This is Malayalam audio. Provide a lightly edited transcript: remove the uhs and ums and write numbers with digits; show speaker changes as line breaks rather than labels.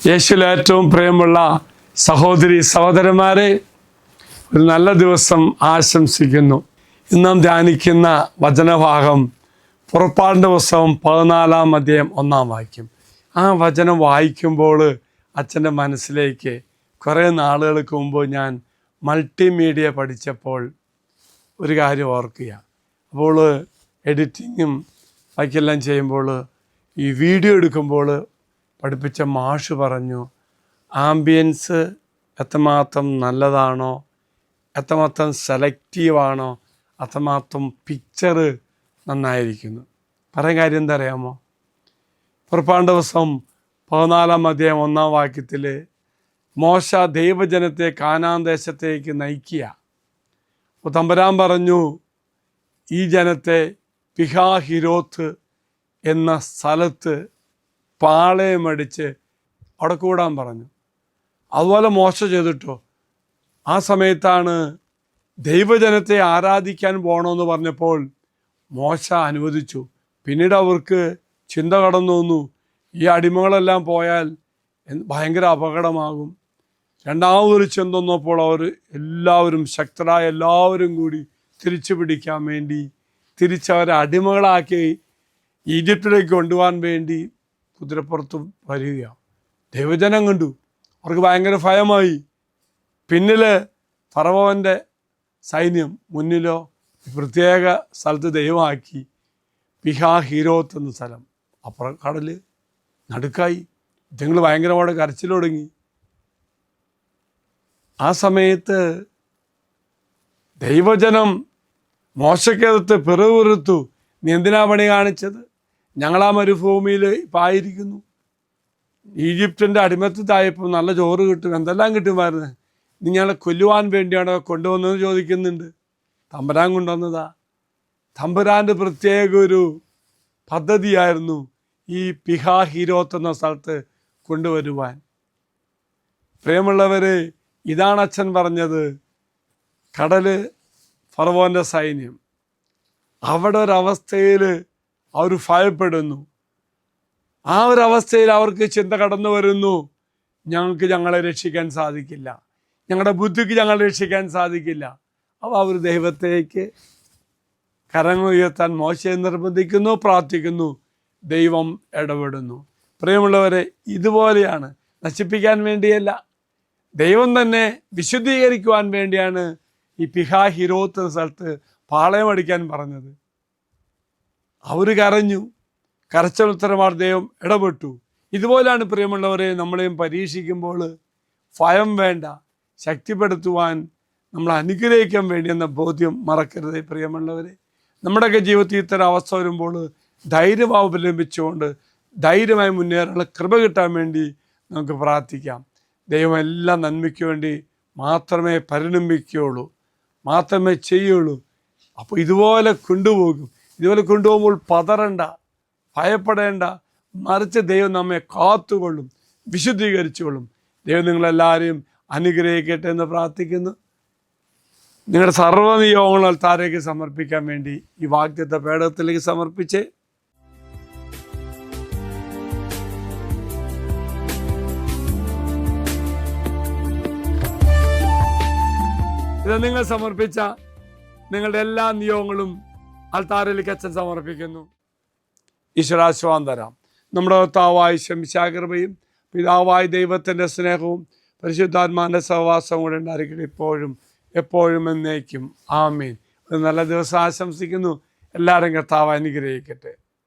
യേശുവിൽ ഏറ്റവും പ്രിയമുള്ള സഹോദരി സഹോദരന്മാരെ, ഒരു നല്ല ദിവസം ആശംസിക്കുന്നു. ഇന്നും ധ്യാനിക്കുന്ന വചനഭാഗം പുറപ്പാടിൻ്റെ പുസ്തകം 14-ാം അധ്യായം 1-ാം വാക്യം. ആ വചനം വായിക്കുമ്പോൾ അച്ഛൻ്റെ മനസ്സിലേക്ക് കുറേ നാളുകൾക്ക് മുമ്പ് ഞാൻ മൾട്ടിമീഡിയ പഠിച്ചപ്പോൾ ഒരു കാര്യം ഓർക്കുക. അപ്പോൾ എഡിറ്റിങ്ങും ബാക്കിയെല്ലാം ചെയ്യുമ്പോൾ ഈ വീഡിയോ എടുക്കുമ്പോൾ പഠിപ്പിച്ച മാഷ് പറഞ്ഞു, ആംബിയൻസ് എത്രമാത്രം നല്ലതാണോ, എത്രമാത്രം സെലക്റ്റീവാണോ, അത്രമാത്രം പിക്ചർ നന്നായിരിക്കുന്നു. പറയാൻ കാര്യം എന്താ അറിയാമോ? പുറപ്പാടിൻ്റെ ദിവസം 14-ാം അധ്യായം 1-ാം വാക്യത്തിൽ മോശ ദൈവജനത്തെ കാനാൻ ദേശത്തേക്ക് നയിക്കുക. അപ്പോൾ തമ്പുരാൻ പറഞ്ഞു, ഈ ജനത്തെ പിഹാഹിരോത്ത് എന്ന സ്ഥലത്ത് പാളയമടിച്ച് അവിടെ കൂടാൻ പറഞ്ഞു. അതുപോലെ മോശ ചെയ്തിട്ടോ. ആ സമയത്താണ് ദൈവജനത്തെ ആരാധിക്കാൻ പോകണമെന്ന് പറഞ്ഞപ്പോൾ മോശ അനുവദിച്ചു. പിന്നീട് അവർക്ക് ചിന്ത കടന്നു വന്നു, ഈ അടിമകളെല്ലാം പോയാൽ ഭയങ്കര അപകടമാകും. രണ്ടാമതൊരു ചിന്ത വന്നപ്പോൾ അവർ എല്ലാവരും ശക്തരായ എല്ലാവരും കൂടി തിരിച്ചു പിടിക്കാൻ വേണ്ടി തിരിച്ചവരെ അടിമകളാക്കി ഈജിപ്തിലേക്ക് കൊണ്ടുപോകാൻ വേണ്ടി കുതിരപ്പുറത്ത് വരിക. ദൈവജനം കണ്ടു, അവർക്ക് ഭയങ്കര ഭയമായി. പിന്നിൽ ഫറവോൻ്റെ സൈന്യം, മുന്നിലോ പ്രത്യേക സ്ഥലത്ത് ദൈവമാക്കി പിഹാഹിരോത്ത് എന്ന സ്ഥലം. അപ്പുറം കടൽ നടുക്കായി. നിങ്ങൾ ഭയങ്കരമായിട്ട് കരച്ചിൽ തുടങ്ങി. ആ സമയത്ത് ദൈവജനം മോശയ്ക്കകത്ത് പിറുപിറുത്തു, നീ എന്തിനാ പണി കാണിച്ചത്? ഞങ്ങളാ മരുഭൂമിയിൽ ഇപ്പം ആയിരിക്കുന്നു. ഈജിപ്തിൻ്റെ അടിമത്തത്തായപ്പോൾ നല്ല ചോറ് കിട്ടും, എന്തെല്ലാം കിട്ടുമായിരുന്നു. നിങ്ങളെ കൊല്ലുവാൻ വേണ്ടിയാണോ കൊണ്ടുവന്നതെന്ന് ചോദിക്കുന്നുണ്ട്. തമ്പുരാൻ കൊണ്ടുവന്നതാ. തമ്പുരാൻ്റെ പ്രത്യേക ഒരു പദ്ധതിയായിരുന്നു ഈ പിഹാഹിരോത്ത് എന്ന സ്ഥലത്ത് കൊണ്ടുവരുവാൻ. പ്രിയമുള്ളവർ, ഇതാണ് അച്ഛൻ പറഞ്ഞത്. കടൽ, ഫറവോൻ്റെ സൈന്യം, അവിടെ ഒരവസ്ഥയിൽ അവർ ഭയപ്പെടുന്നു. ആ ഒരവസ്ഥയിൽ അവർക്ക് ചിന്ത കടന്നു വരുന്നു, ഞങ്ങൾക്ക് ഞങ്ങളെ രക്ഷിക്കാൻ സാധിക്കില്ല, ഞങ്ങളുടെ ബുദ്ധിക്ക് ഞങ്ങളെ രക്ഷിക്കാൻ സാധിക്കില്ല. അപ്പോൾ അവർ ദൈവത്തേക്ക് കരങ്ങൾ ഉയർത്താൻ മോശയെ നിർബന്ധിക്കുന്നു, പ്രാർത്ഥിക്കുന്നു. ദൈവം ഇടപെടുന്നു. പ്രിയമുള്ളവരെ, ഇതുപോലെയാണ്. നശിപ്പിക്കാൻ വേണ്ടിയല്ല, ദൈവം തന്നെ വിശുദ്ധീകരിക്കുവാൻ വേണ്ടിയാണ് ഈ പിഹാഹിരോത്ത് എന്ന സ്ഥലത്ത് പാളയമടിക്കാൻ പറഞ്ഞത്. അവർ കരഞ്ഞു. കരച്ചലുത്തരമാർ ദൈവം ഇടപെട്ടു. ഇതുപോലെയാണ് പ്രിയമുള്ളവരെ നമ്മളെയും പരീക്ഷിക്കുമ്പോൾ ഭയം വേണ്ട, ശക്തിപ്പെടുത്തുവാൻ, നമ്മൾ അനുഗ്രഹിക്കാൻ വേണ്ടി എന്ന ബോധ്യം മറക്കരുത്. പ്രിയമുള്ളവരെ, നമ്മുടെയൊക്കെ ജീവിതത്തിൽ ഇത്തരം അവസ്ഥ വരുമ്പോൾ ധൈര്യം അവലംബിച്ചുകൊണ്ട് ധൈര്യമായി മുന്നേറാനുള്ള കൃപ കിട്ടാൻ വേണ്ടി നമുക്ക് പ്രാർത്ഥിക്കാം. ദൈവം എല്ലാം നന്മയ്ക്ക് വേണ്ടി മാത്രമേ പരിണമിക്കുകയുള്ളൂ, മാത്രമേ ചെയ്യുള്ളൂ. അപ്പോൾ ഇതുപോലെ കൊണ്ടുപോകും. ഇതുപോലെ കൊണ്ടുപോകുമ്പോൾ പതറണ്ട, ഭയപ്പെടേണ്ട, മറിച്ച് ദൈവം നമ്മെ കാത്തുകൊള്ളും, വിശുദ്ധീകരിച്ചുകൊള്ളും. ദൈവം നിങ്ങളെല്ലാവരെയും അനുഗ്രഹിക്കട്ടെ എന്ന് പ്രാർത്ഥിക്കുന്നു. നിങ്ങളുടെ സർവ്വനിയോഗങ്ങൾ താരേക്ക് സമർപ്പിക്കാൻ വേണ്ടി ഈ വാഗ്ദത്ത പേടകത്തിലേക്ക് സമർപ്പിച്ച് ഇത് നിങ്ങൾ സമർപ്പിച്ച നിങ്ങളുടെ എല്ലാ നിയോഗങ്ങളും അൾത്താരയിലേക്ക് അച്ഛൻ സമർപ്പിക്കുന്നു. ഈശ്വരാശ്വാസം തരാം. നമ്മുടെ കർത്താവായ ശംശാകൃപയും പിതാവായ ദൈവത്തിൻ്റെ സ്നേഹവും പരിശുദ്ധാത്മാവിൻ്റെ സഹവാസവും കൂടെ ഉണ്ടായിരിക്കട്ടെ, ഇപ്പോഴും എപ്പോഴും എന്നേക്കും. ആമീൻ. ഒരു നല്ല ദിവസം ആശംസിക്കുന്നു. എല്ലാവരും കർത്താവ് അനുഗ്രഹിക്കട്ടെ.